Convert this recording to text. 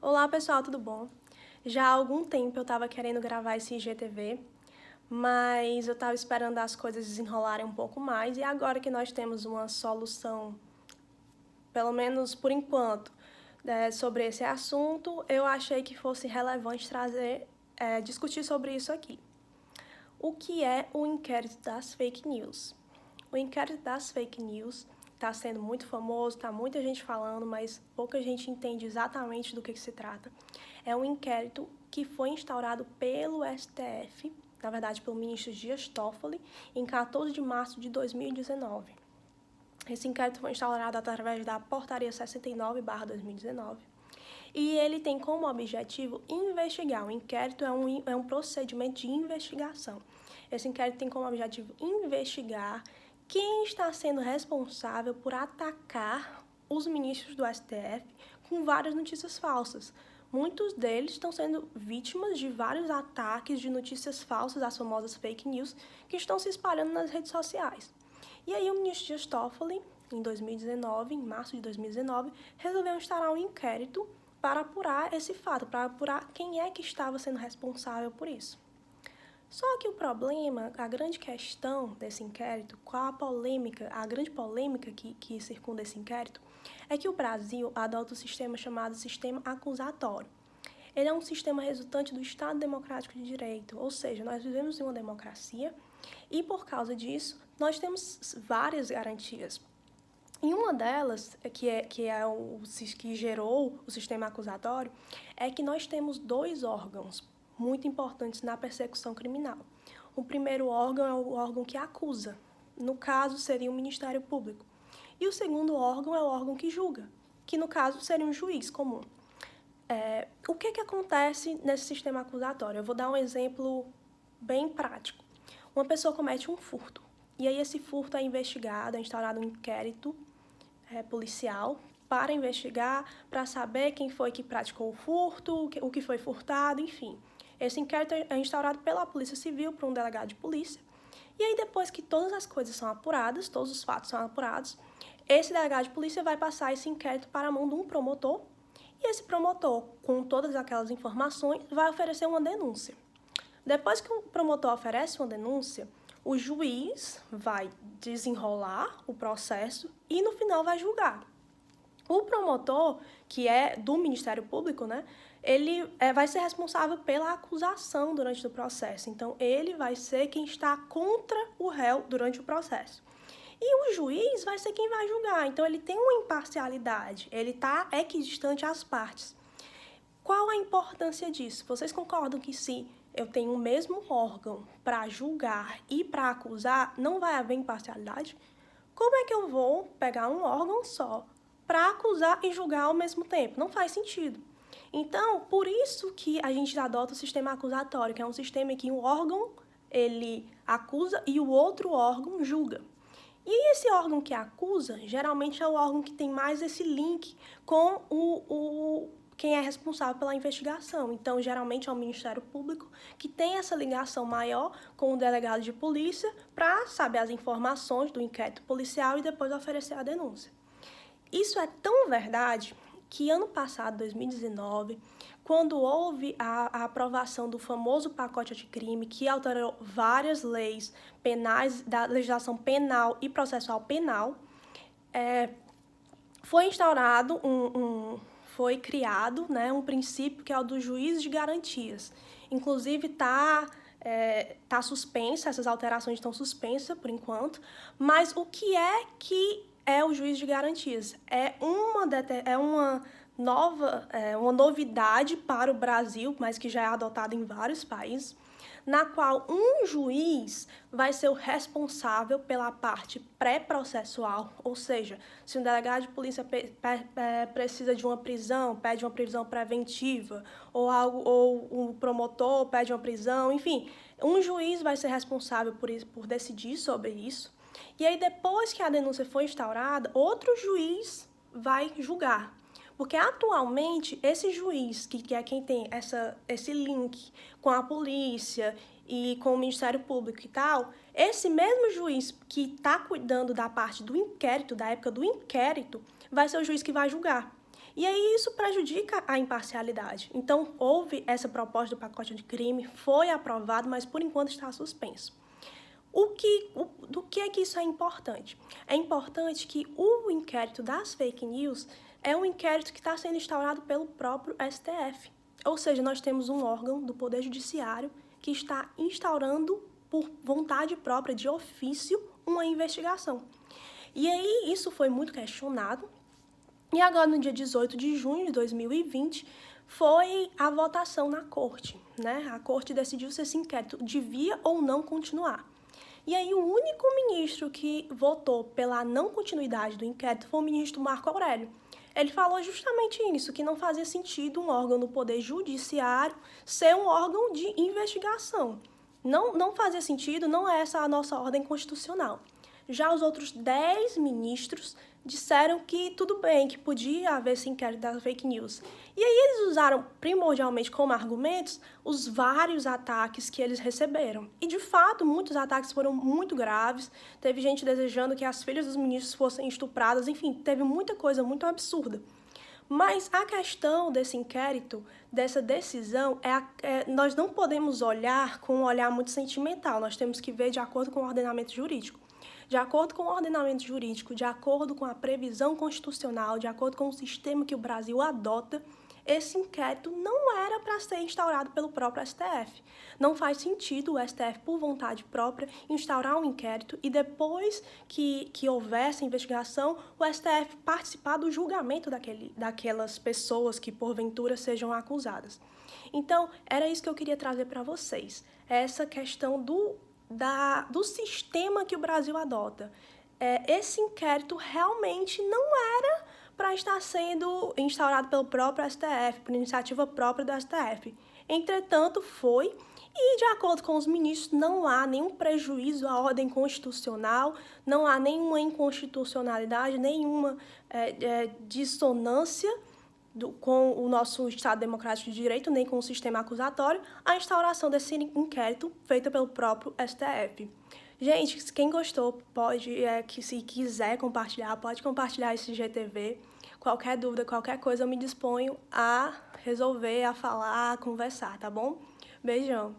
Olá pessoal, tudo bom? Já há algum tempo eu estava querendo gravar esse IGTV, mas eu estava esperando as coisas desenrolarem um pouco mais e agora que nós temos uma solução, pelo menos por enquanto, sobre esse assunto, eu achei que fosse relevante discutir sobre isso aqui. O que é o inquérito das fake news? O inquérito das fake news está sendo muito famoso, está muita gente falando, mas pouca gente entende exatamente do que se trata. É um inquérito que foi instaurado pelo STF, na verdade pelo ministro Dias Toffoli, em 14 de março de 2019. Esse inquérito foi instaurado através da Portaria 69/2019 e ele tem como objetivo investigar. O inquérito é um procedimento de investigação. Esse inquérito tem como objetivo investigar quem está sendo responsável por atacar os ministros do STF com várias notícias falsas. Muitos deles estão sendo vítimas de vários ataques de notícias falsas, as famosas fake news, que estão se espalhando nas redes sociais. E aí o ministro Dias Toffoli, em março de 2019, resolveu instaurar um inquérito para apurar esse fato, para apurar quem é que estava sendo responsável por isso. Só que o problema, a grande questão desse inquérito, a grande polêmica que circunda esse inquérito, é que o Brasil adota um sistema chamado sistema acusatório. Ele é um sistema resultante do Estado Democrático de Direito, ou seja, nós vivemos em uma democracia e, por causa disso, nós temos várias garantias. E uma delas, que gerou o sistema acusatório, é que nós temos dois órgãos muito importantes na persecução criminal. O primeiro órgão é o órgão que acusa, no caso seria o Ministério Público. E o segundo órgão é o órgão que julga, que no caso seria um juiz comum. O que acontece nesse sistema acusatório? Eu vou dar um exemplo bem prático. Uma pessoa comete um furto, e aí esse furto é investigado, é instaurado um inquérito policial para investigar, para saber quem foi que praticou o furto, o que foi furtado, enfim. Esse inquérito é instaurado pela Polícia Civil, por um delegado de polícia, e aí depois que todas as coisas são apuradas, todos os fatos são apurados, esse delegado de polícia vai passar esse inquérito para a mão de um promotor, e esse promotor, com todas aquelas informações, vai oferecer uma denúncia. Depois que o promotor oferece uma denúncia, o juiz vai desenrolar o processo e, no final, vai julgar. O promotor, que é do Ministério Público, ele vai ser responsável pela acusação durante o processo. Então, ele vai ser quem está contra o réu durante o processo. E o juiz vai ser quem vai julgar. Então, ele tem uma imparcialidade, ele está equidistante às partes. Qual a importância disso? Vocês concordam que se eu tenho o mesmo órgão para julgar e para acusar, não vai haver imparcialidade? Como é que eu vou pegar um órgão só para acusar e julgar ao mesmo tempo? Não faz sentido. Então, por isso que a gente adota o sistema acusatório, que é um sistema em que um órgão ele acusa e o outro órgão julga. E esse órgão que acusa, geralmente é o órgão que tem mais esse link com quem é responsável pela investigação. Então, geralmente é o Ministério Público que tem essa ligação maior com o delegado de polícia para saber as informações do inquérito policial e depois oferecer a denúncia. Isso é tão verdade que ano passado, 2019, quando houve a aprovação do famoso pacote anticrime, que alterou várias leis penais, da legislação penal e processual penal, foi instaurado foi criado um princípio que é o do juiz de garantias. Inclusive, está suspensa, essas alterações estão suspensas por enquanto, mas o que é o juiz de garantias? É uma novidade para o Brasil, mas que já é adotada em vários países, na qual um juiz vai ser o responsável pela parte pré-processual, ou seja, se um delegado de polícia precisa de uma prisão, pede uma prisão preventiva, ou um promotor pede uma prisão, enfim, um juiz vai ser responsável por decidir sobre isso. E aí, depois que a denúncia foi instaurada, outro juiz vai julgar. Porque, atualmente, esse juiz, que é quem tem esse link com a polícia e com o Ministério Público e tal, esse mesmo juiz que está cuidando da parte do inquérito, da época do inquérito, vai ser o juiz que vai julgar. E aí isso prejudica a imparcialidade. Então, houve essa proposta do pacote de crime, foi aprovado, mas por enquanto está suspenso. Do que é que isso é importante? É importante que o inquérito das fake news é um inquérito que está sendo instaurado pelo próprio STF. Ou seja, nós temos um órgão do Poder Judiciário que está instaurando, por vontade própria, de ofício, uma investigação. E aí isso foi muito questionado. E agora, no dia 18 de junho de 2020, foi a votação na corte, né? A corte decidiu se esse inquérito devia ou não continuar. E aí o único ministro que votou pela não continuidade do inquérito foi o ministro Marco Aurélio. Ele falou justamente isso, que não fazia sentido um órgão do Poder Judiciário ser um órgão de investigação. Não fazia sentido, não é essa a nossa ordem constitucional. Já os outros 10 ministros disseram que tudo bem, que podia haver esse inquérito das fake news. E aí eles usaram primordialmente como argumentos os vários ataques que eles receberam. E, de fato, muitos ataques foram muito graves. Teve gente desejando que as filhas dos ministros fossem estupradas. Enfim, teve muita coisa muito absurda. Mas a questão desse inquérito, dessa decisão, nós não podemos olhar com um olhar muito sentimental. Nós temos que ver de acordo com o ordenamento jurídico. De acordo com o ordenamento jurídico, de acordo com a previsão constitucional, de acordo com o sistema que o Brasil adota, esse inquérito não era para ser instaurado pelo próprio STF. Não faz sentido o STF, por vontade própria, instaurar um inquérito e depois que houver essa investigação, o STF participar do julgamento daquelas pessoas que, porventura, sejam acusadas. Então, era isso que eu queria trazer para vocês. Essa questão do sistema que o Brasil adota. Esse inquérito realmente não era para estar sendo instaurado pelo próprio STF, por iniciativa própria do STF. Entretanto, foi, e de acordo com os ministros, não há nenhum prejuízo à ordem constitucional, não há nenhuma inconstitucionalidade, nenhuma dissonância com o nosso Estado Democrático de Direito, nem com o sistema acusatório, a instauração desse inquérito feita pelo próprio STF. Gente, quem gostou pode, que se quiser compartilhar, pode compartilhar esse GTV. Qualquer dúvida, qualquer coisa, eu me disponho a resolver, a falar, a conversar, tá bom? Beijão!